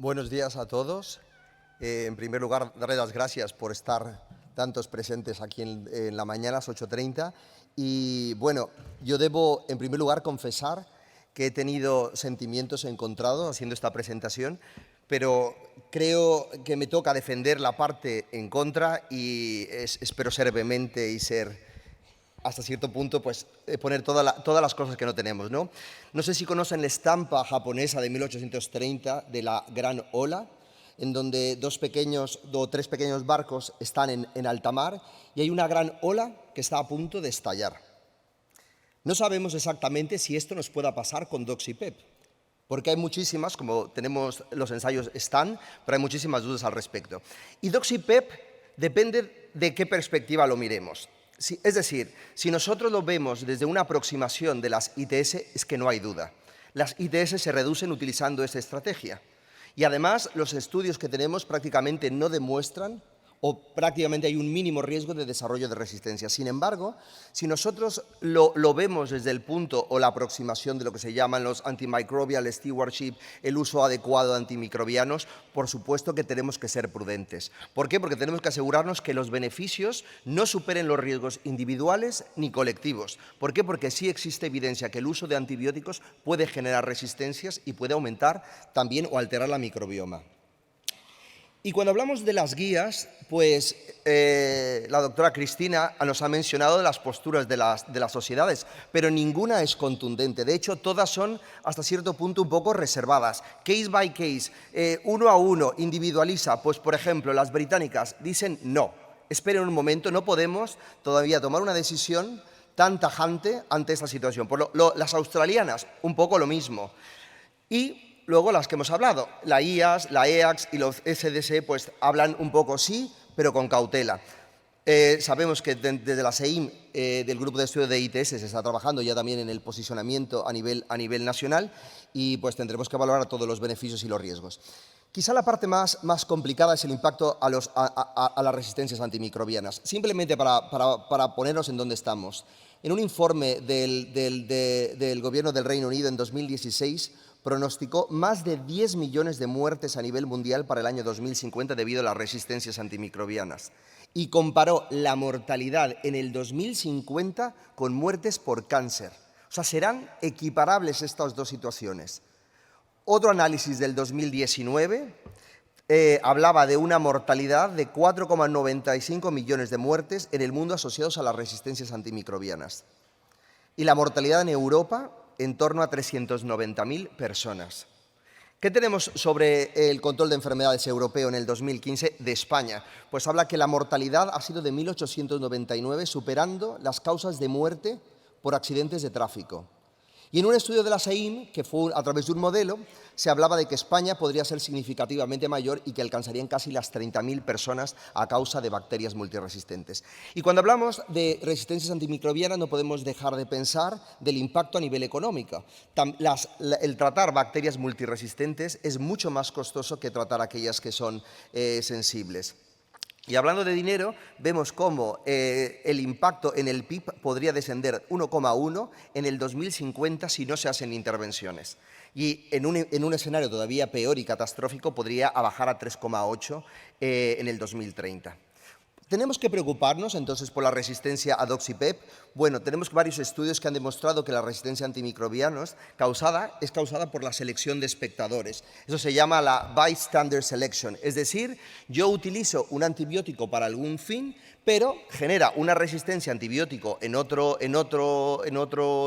Buenos días a todos. En primer lugar, darle las gracias por estar tantos presentes aquí en la mañana, a las 8:30. Y bueno, yo debo, en primer lugar, confesar que he tenido sentimientos encontrados haciendo esta presentación, pero creo que me toca defender la parte en contra y espero ser vehemente y ser, hasta cierto punto, pues poner todas las cosas que no tenemos, ¿no? No sé si conocen la estampa japonesa de 1830 de la Gran Ola, en donde tres pequeños barcos están en alta mar y hay una gran ola que está a punto de estallar. No sabemos exactamente si esto nos pueda pasar con Doxipep, porque hay muchísimas, como tenemos los ensayos están, pero hay muchísimas dudas al respecto. Y Doxipep depende de qué perspectiva lo miremos. Es decir, si nosotros lo vemos desde una aproximación de las ITS, es que no hay duda. Las ITS se reducen utilizando esta estrategia. Y además, los estudios que tenemos prácticamente no demuestran o prácticamente hay un mínimo riesgo de desarrollo de resistencia. Sin embargo, si nosotros lo vemos desde el punto o la aproximación de lo que se llaman los antimicrobial stewardship, el uso adecuado de antimicrobianos, por supuesto que tenemos que ser prudentes. ¿Por qué? Porque tenemos que asegurarnos que los beneficios no superen los riesgos individuales ni colectivos. ¿Por qué? Porque sí existe evidencia que el uso de antibióticos puede generar resistencias y puede aumentar también o alterar la microbioma. Y cuando hablamos de las guías, pues la doctora Cristina nos ha mencionado de las posturas de las sociedades, pero ninguna es contundente. De hecho, todas son hasta cierto punto un poco reservadas. Case by case, uno a uno, individualiza. Pues, por ejemplo, las británicas dicen no. Esperen un momento, no podemos todavía tomar una decisión tan tajante ante esta situación. Las australianas, un poco lo mismo. Y luego las que hemos hablado, la IAS, la EACS y los SDC, pues hablan un poco sí, pero con cautela. Sabemos que desde la SEIM, del Grupo de Estudio de ITS, se está trabajando ya también en el posicionamiento a nivel nacional y pues tendremos que valorar todos los beneficios y los riesgos. Quizá la parte más complicada es el impacto a las resistencias antimicrobianas. Simplemente para ponernos en dónde estamos. En un informe del Gobierno del Reino Unido en 2016, pronosticó más de 10 millones de muertes a nivel mundial para el año 2050 debido a las resistencias antimicrobianas. Y comparó la mortalidad en el 2050 con muertes por cáncer. O sea, serán equiparables estas dos situaciones. Otro análisis del 2019 hablaba de una mortalidad de 4,95 millones de muertes en el mundo asociados a las resistencias antimicrobianas. Y la mortalidad en Europa en torno a 390.000 personas. ¿Qué tenemos sobre el control de enfermedades europeo en el 2015 de España? Pues habla que la mortalidad ha sido de 1.899, superando las causas de muerte por accidentes de tráfico. Y en un estudio de la SEIM, que fue a través de un modelo, se hablaba de que España podría ser significativamente mayor y que alcanzarían casi las 30.000 personas a causa de bacterias multiresistentes. Y cuando hablamos de resistencias antimicrobianas no podemos dejar de pensar del impacto a nivel económico. El tratar bacterias multiresistentes es mucho más costoso que tratar aquellas que son sensibles. Y hablando de dinero, vemos cómo el impacto en el PIB podría descender 1,1 en el 2050 si no se hacen intervenciones. Y en un escenario todavía peor y catastrófico podría bajar a 3,8 en el 2030. ¿Tenemos que preocuparnos entonces por la resistencia a Doxipep? Bueno, tenemos varios estudios que han demostrado que la resistencia a antimicrobianos es causada por la selección de espectadores. Eso se llama la bystander selection, es decir, yo utilizo un antibiótico para algún fin, pero genera una resistencia a antibiótico en otro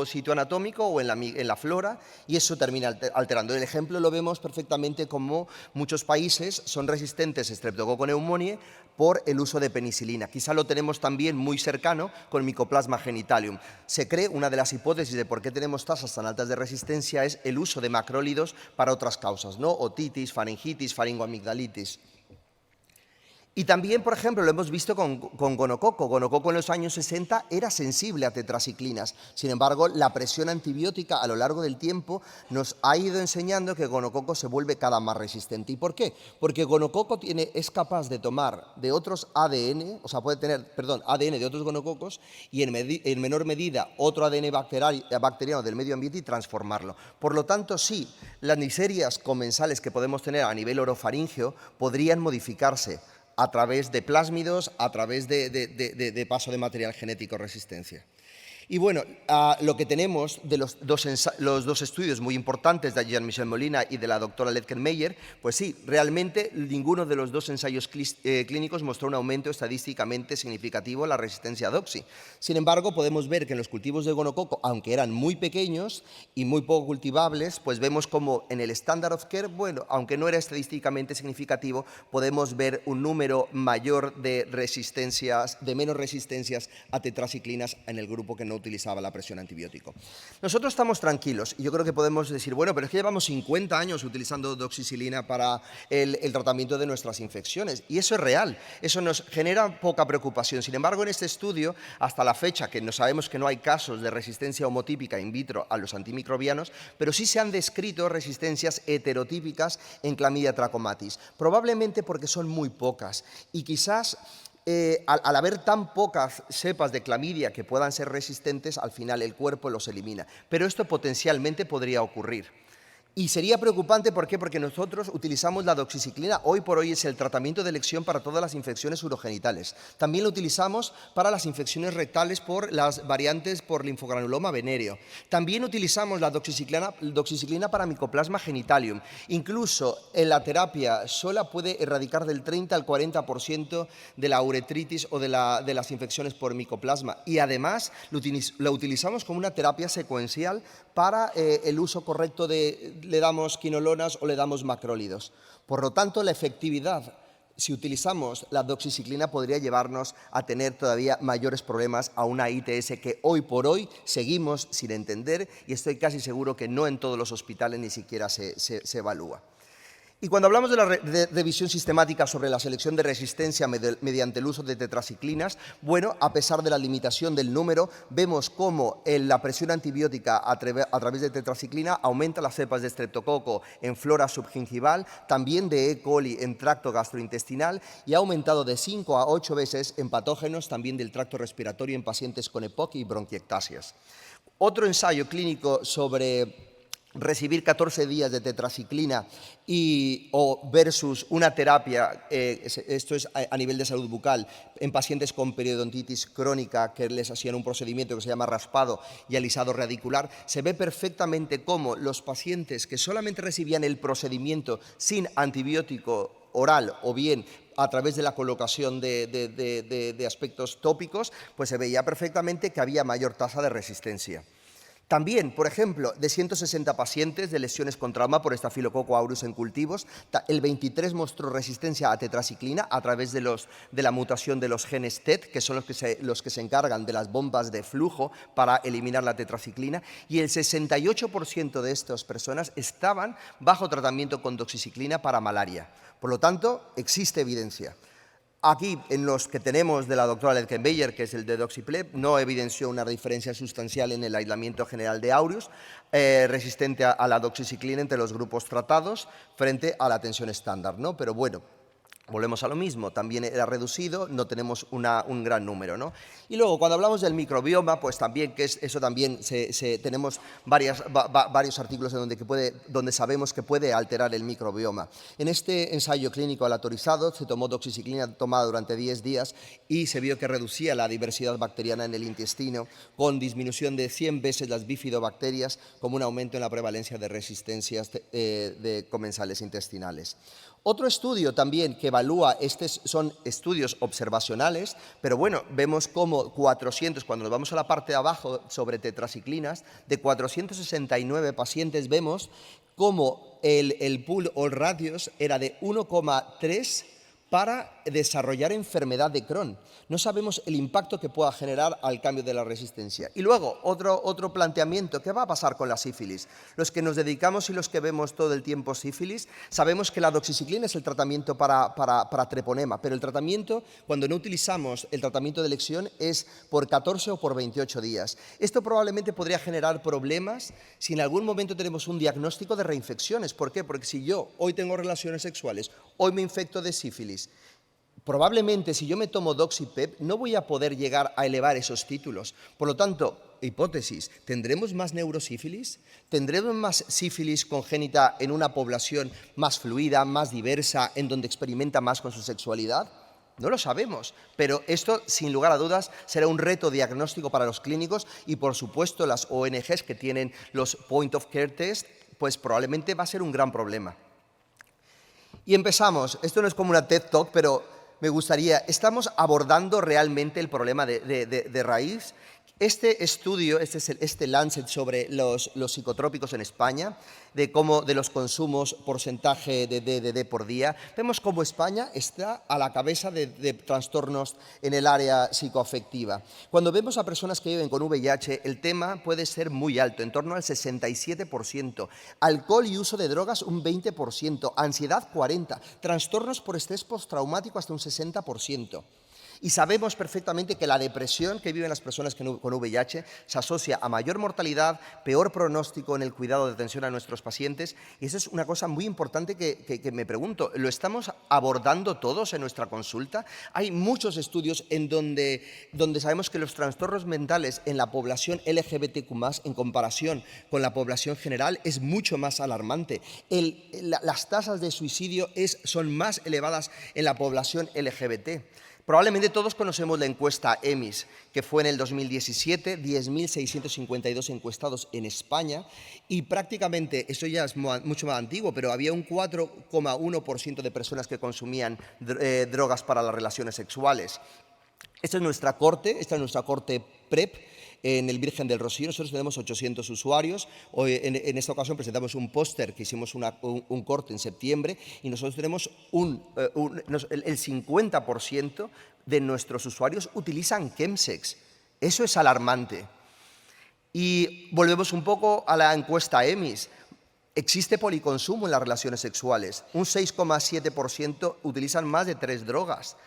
sitio anatómico o en la flora y eso termina alterando. El ejemplo lo vemos perfectamente como muchos países son resistentes a Streptococcus pneumoniae por el uso de penicilina. Quizá lo tenemos también muy cercano con Mycoplasma genitalium. Se cree, una de las hipótesis de por qué tenemos tasas tan altas de resistencia es el uso de macrólidos para otras causas, ¿no? Otitis, faringitis, faringoamigdalitis. Y también, por ejemplo, lo hemos visto con gonococo. Gonococo en los años 60 era sensible a tetraciclinas. Sin embargo, la presión antibiótica a lo largo del tiempo nos ha ido enseñando que gonococo se vuelve cada más resistente. ¿Y por qué? Porque gonococo es capaz de tomar de otros ADN, o sea, puede tener, ADN de otros gonococos y en menor medida otro ADN bacteriano del medio ambiente y transformarlo. Por lo tanto, sí, las miserias comensales que podemos tener a nivel orofaríngeo podrían modificarse a través de plásmidos, a través de paso de material genético resistencia. Y bueno, lo que tenemos de los dos estudios muy importantes de Jean-Michel Molina y de la doctora Letkenmeyer, pues sí, realmente ninguno de los dos ensayos clínicos mostró un aumento estadísticamente significativo en la resistencia a doxi. Sin embargo, podemos ver que en los cultivos de gonococo, aunque eran muy pequeños y muy poco cultivables, pues vemos como en el standard of care, bueno, aunque no era estadísticamente significativo, podemos ver un número mayor de menos resistencias a tetraciclinas en el grupo que no utilizaba la presión antibiótico. Nosotros estamos tranquilos y yo creo que podemos decir, bueno, pero es que llevamos 50 años utilizando doxicilina para el tratamiento de nuestras infecciones y eso es real, eso nos genera poca preocupación. Sin embargo, en este estudio, hasta la fecha, que no sabemos que no hay casos de resistencia homotípica in vitro a los antimicrobianos, pero sí se han descrito resistencias heterotípicas en Clamidia trachomatis, probablemente porque son muy pocas y quizás al haber tan pocas cepas de clamidia que puedan ser resistentes, al final el cuerpo los elimina. Pero esto potencialmente podría ocurrir. Y sería preocupante, ¿por qué? Porque nosotros utilizamos la doxiciclina, hoy por hoy es el tratamiento de elección para todas las infecciones urogenitales. También lo utilizamos para las infecciones rectales por las variantes por linfogranuloma venéreo. También utilizamos la doxiciclina para Mycoplasma genitalium. Incluso en la terapia sola puede erradicar del 30 al 40% de la uretritis o de las infecciones por micoplasma. Y además lo utilizamos como una terapia secuencial para el uso correcto le damos quinolonas o le damos macrólidos. Por lo tanto, la efectividad, si utilizamos la doxiciclina, podría llevarnos a tener todavía mayores problemas a una ITS que hoy por hoy seguimos sin entender y estoy casi seguro que no en todos los hospitales ni siquiera se evalúa. Y cuando hablamos de la revisión sistemática sobre la selección de resistencia mediante el uso de tetraciclinas, bueno, a pesar de la limitación del número, vemos cómo la presión antibiótica a través de tetraciclina aumenta las cepas de estreptococo en flora subgingival, también de E. coli en tracto gastrointestinal y ha aumentado de 5 a 8 veces en patógenos también del tracto respiratorio en pacientes con EPOC y bronquiectasias. Otro ensayo clínico sobre recibir 14 días de tetraciclina versus una terapia, esto es a nivel de salud bucal, en pacientes con periodontitis crónica que les hacían un procedimiento que se llama raspado y alisado radicular, se ve perfectamente cómo los pacientes que solamente recibían el procedimiento sin antibiótico oral o bien a través de la colocación de aspectos tópicos, pues se veía perfectamente que había mayor tasa de resistencia. También, por ejemplo, de 160 pacientes de lesiones con trauma por Staphylococcus aureus en cultivos, el 23 mostró resistencia a tetraciclina a través de la mutación de los genes TET, que son los que se encargan de las bombas de flujo para eliminar la tetraciclina, y el 68% de estas personas estaban bajo tratamiento con doxiciclina para malaria. Por lo tanto, existe evidencia. Aquí, en los que tenemos de la doctora Letkenmeyer, que es el de Doxipleb, no evidenció una diferencia sustancial en el aislamiento general de aureus resistente a la doxiciclina entre los grupos tratados frente a la tensión estándar, ¿no? Pero bueno, volvemos a lo mismo, también era reducido, no tenemos un gran número, ¿no? Y luego, cuando hablamos del microbioma, pues también, eso también tenemos varios artículos donde sabemos que puede alterar el microbioma. En este ensayo clínico aleatorizado se tomó doxiciclina tomada durante 10 días y se vio que reducía la diversidad bacteriana en el intestino con disminución de 100 veces las bifidobacterias, como un aumento en la prevalencia de resistencias de comensales intestinales. Otro estudio también que evalúa, son estudios observacionales, pero bueno, vemos como 400, cuando nos vamos a la parte de abajo sobre tetraciclinas, de 469 pacientes vemos como el pool o el ratios era de 1,3 para desarrollar enfermedad de Crohn. No sabemos el impacto que pueda generar al cambio de la resistencia. Y luego, otro planteamiento, ¿qué va a pasar con la sífilis? Los que nos dedicamos y los que vemos todo el tiempo sífilis, sabemos que la doxiciclina es el tratamiento para treponema, pero el tratamiento, cuando no utilizamos el tratamiento de elección, es por 14 o por 28 días. Esto probablemente podría generar problemas si en algún momento tenemos un diagnóstico de reinfecciones. ¿Por qué? Porque si yo hoy tengo relaciones sexuales, hoy me infecto de sífilis, probablemente si yo me tomo Doxy-PEP no voy a poder llegar a elevar esos títulos. Por lo tanto, hipótesis, ¿tendremos más neurosífilis? ¿Tendremos más sífilis congénita en una población más fluida, más diversa, en donde experimenta más con su sexualidad? No lo sabemos, pero esto, sin lugar a dudas, será un reto diagnóstico para los clínicos y, por supuesto, las ONGs que tienen los Point of Care Test, pues probablemente va a ser un gran problema. Y empezamos. Esto no es como una TED Talk, pero me gustaría, estamos abordando realmente el problema de raíz. Este estudio, este Lancet sobre los psicotrópicos en España, de los consumos, porcentaje de DDD por día, vemos cómo España está a la cabeza de trastornos en el área psicoafectiva. Cuando vemos a personas que viven con VIH, el tema puede ser muy alto, en torno al 67%, alcohol y uso de drogas un 20%, ansiedad 40%, trastornos por estrés postraumático hasta un 60%. Y sabemos perfectamente que la depresión que viven las personas con VIH se asocia a mayor mortalidad, peor pronóstico en el cuidado de atención a nuestros pacientes. Y esa es una cosa muy importante que me pregunto, ¿lo estamos abordando todos en nuestra consulta? Hay muchos estudios en donde sabemos que los trastornos mentales en la población LGBTQ+, en comparación con la población general, es mucho más alarmante. Las tasas de suicidio son más elevadas en la población LGBT. Probablemente todos conocemos la encuesta EMIS, que fue en el 2017, 10.652 encuestados en España, y prácticamente, eso ya es mucho más antiguo, pero había un 4,1% de personas que consumían drogas para las relaciones sexuales. Esta es nuestra corte PrEP, en el Virgen del Rocío. Nosotros tenemos 800 usuarios. Hoy, en esta ocasión presentamos un póster que hicimos un corte en septiembre y nosotros tenemos el 50% de nuestros usuarios utilizan chemsex. Eso es alarmante. Y volvemos un poco a la encuesta EMIS. Existe policonsumo en las relaciones sexuales. Un 6,7% utilizan más de 3 drogas.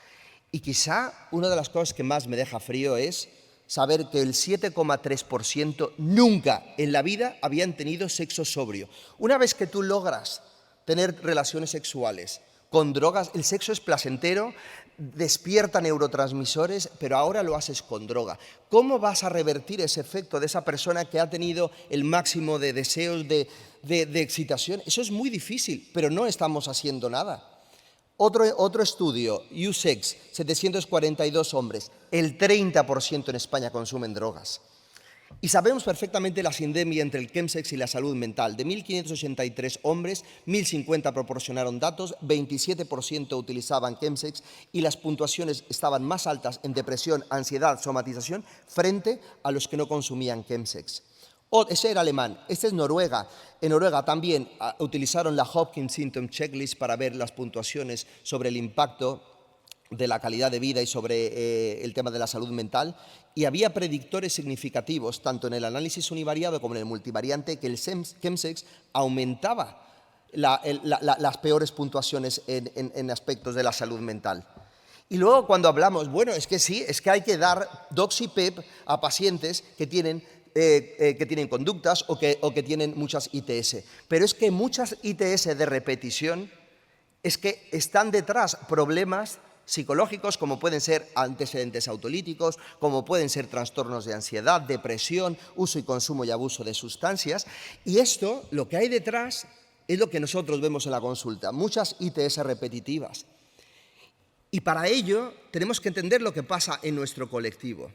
Y quizá una de las cosas que más me deja frío es saber que el 7,3% nunca en la vida habían tenido sexo sobrio. Una vez que tú logras tener relaciones sexuales con drogas, el sexo es placentero, despierta neurotransmisores, pero ahora lo haces con droga. ¿Cómo vas a revertir ese efecto de esa persona que ha tenido el máximo de deseos de excitación? Eso es muy difícil, pero no estamos haciendo nada. Otro estudio, USEX, 742 hombres, el 30% en España consumen drogas. Y sabemos perfectamente la sindemia entre el chemsex y la salud mental. De 1.583 hombres, 1.050 proporcionaron datos, 27% utilizaban chemsex y las puntuaciones estaban más altas en depresión, ansiedad, somatización, frente a los que no consumían chemsex. Ese era alemán, este es Noruega. En Noruega también utilizaron la Hopkins Symptom Checklist para ver las puntuaciones sobre el impacto de la calidad de vida y sobre el tema de la salud mental, y había predictores significativos, tanto en el análisis univariado como en el multivariante, que el chemsex aumentaba las peores puntuaciones en aspectos de la salud mental. Y luego cuando hablamos, bueno, es que sí, es que hay que dar Doxy-PEP a pacientes que tienen conductas o que tienen muchas ITS. Pero es que muchas ITS de repetición es que están detrás problemas psicológicos como pueden ser antecedentes autolíticos, como pueden ser trastornos de ansiedad, depresión, uso y consumo y abuso de sustancias. Y esto, lo que hay detrás, es lo que nosotros vemos en la consulta, muchas ITS repetitivas. Y para ello tenemos que entender lo que pasa en nuestro colectivo.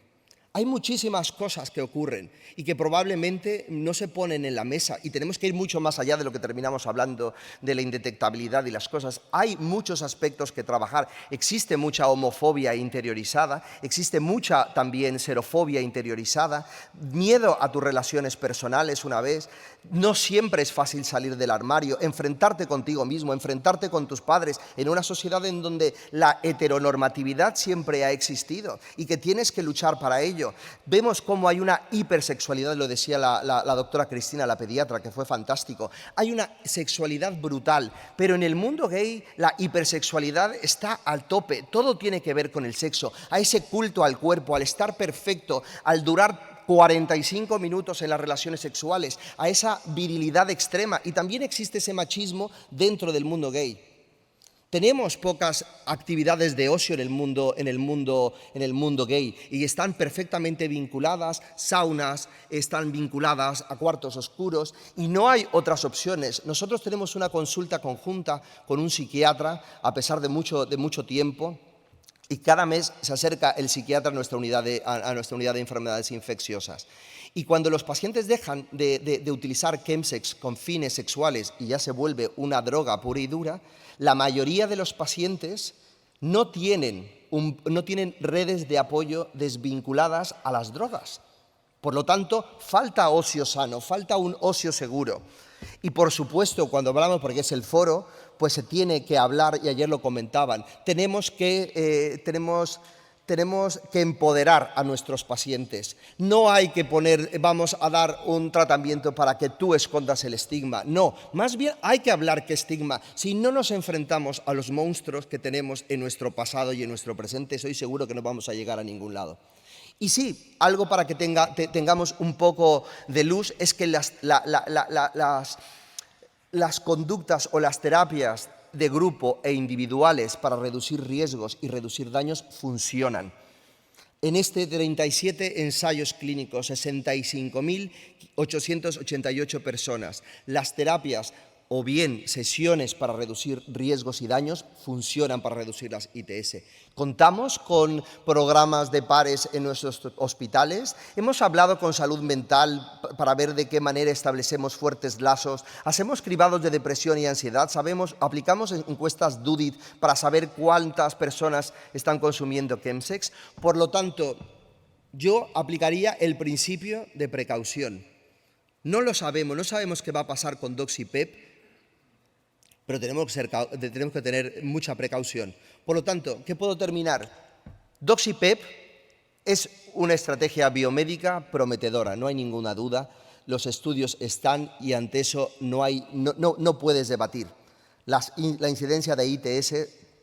Hay muchísimas cosas que ocurren y que probablemente no se ponen en la mesa y tenemos que ir mucho más allá de lo que terminamos hablando de la indetectabilidad y las cosas. Hay muchos aspectos que trabajar. Existe mucha homofobia interiorizada, existe mucha también xerofobia interiorizada, miedo a tus relaciones personales una vez. No siempre es fácil salir del armario, enfrentarte contigo mismo, enfrentarte con tus padres en una sociedad en donde la heteronormatividad siempre ha existido y que tienes que luchar para ello. Vemos cómo hay una hipersexualidad, lo decía la doctora Cristina, la pediatra, que fue fantástico. Hay una sexualidad brutal, pero en el mundo gay la hipersexualidad está al tope. Todo tiene que ver con el sexo, a ese culto al cuerpo, al estar perfecto, al durar 45 minutos en las relaciones sexuales, a esa virilidad extrema. Y también existe ese machismo dentro del mundo gay. Tenemos pocas actividades de ocio en el mundo gay y están perfectamente vinculadas, saunas, están vinculadas a cuartos oscuros y no hay otras opciones. Nosotros tenemos una consulta conjunta con un psiquiatra a pesar de mucho tiempo y cada mes se acerca el psiquiatra a nuestra unidad de enfermedades infecciosas. Y cuando los pacientes dejan de utilizar chemsex con fines sexuales y ya se vuelve una droga pura y dura, la mayoría de los pacientes no tienen redes de apoyo desvinculadas a las drogas. Por lo tanto, falta ocio sano, falta un ocio seguro. Y por supuesto, cuando hablamos, porque es el foro, pues se tiene que hablar, y ayer lo comentaban, tenemos que empoderar a nuestros pacientes. No hay que vamos a dar un tratamiento para que tú escondas el estigma. No, más bien hay que hablar que estigma. Si no nos enfrentamos a los monstruos que tenemos en nuestro pasado y en nuestro presente, estoy seguro que no vamos a llegar a ningún lado. Y sí, algo para que tengamos un poco de luz es que las conductas o las terapias de grupo e individuales para reducir riesgos y reducir daños funcionan. En 37 ensayos clínicos, 65.888 personas, las terapias o bien sesiones para reducir riesgos y daños funcionan para reducir las ITS. Contamos con programas de pares en nuestros hospitales, hemos hablado con salud mental para ver de qué manera establecemos fuertes lazos, hacemos cribados de depresión y ansiedad, aplicamos encuestas DUDIT para saber cuántas personas están consumiendo chemsex. Por lo tanto, yo aplicaría el principio de precaución. No lo sabemos, no sabemos qué va a pasar con Doxy-PEP, pero tenemos que tener mucha precaución. Por lo tanto, ¿qué puedo terminar? Doxy-PEP es una estrategia biomédica prometedora, no hay ninguna duda. Los estudios están y ante eso no puedes debatir. La incidencia de ITS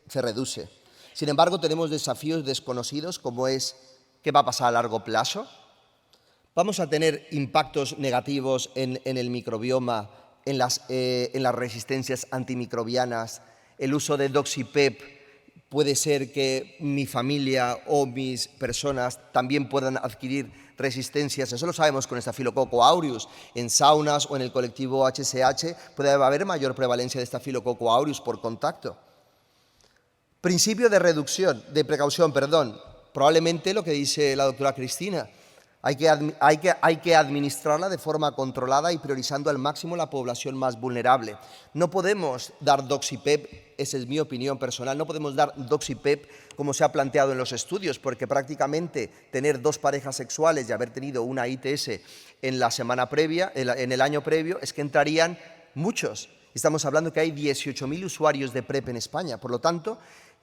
se reduce. Sin embargo, tenemos desafíos desconocidos como es ¿qué va a pasar a largo plazo? ¿Vamos a tener impactos negativos en el microbioma, en las resistencias antimicrobianas? El uso de Doxy-PEP puede ser que mi familia o mis personas también puedan adquirir resistencias. Eso lo sabemos con Staphylococcus aureus. En saunas o en el colectivo HSH puede haber mayor prevalencia de Staphylococcus aureus por contacto. Principio de precaución. Probablemente lo que dice la doctora Cristina. Hay que administrarla de forma controlada y priorizando al máximo la población más vulnerable. No podemos dar Doxy-PEP, esa es mi opinión personal, no podemos dar Doxy-PEP como se ha planteado en los estudios, porque prácticamente tener dos parejas sexuales y haber tenido una ITS en la semana previa, en el año previo, es que entrarían muchos. Estamos hablando que hay 18.000 usuarios de PrEP en España, por lo tanto,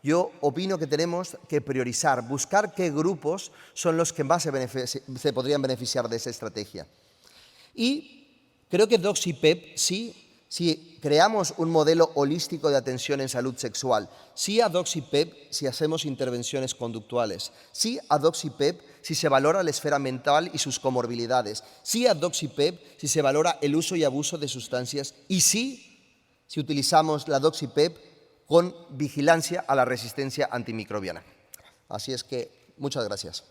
yo opino que tenemos que priorizar, buscar qué grupos son los que más se podrían beneficiar de esa estrategia. Y creo que Doxy-PEP, si creamos un modelo holístico de atención en salud sexual, sí a Doxy-PEP si hacemos intervenciones conductuales, sí a Doxy-PEP si se valora la esfera mental y sus comorbilidades, sí a Doxy-PEP si se valora el uso y abuso de sustancias y sí si utilizamos la Doxy-PEP con vigilancia a la resistencia antimicrobiana. Así es que, muchas gracias.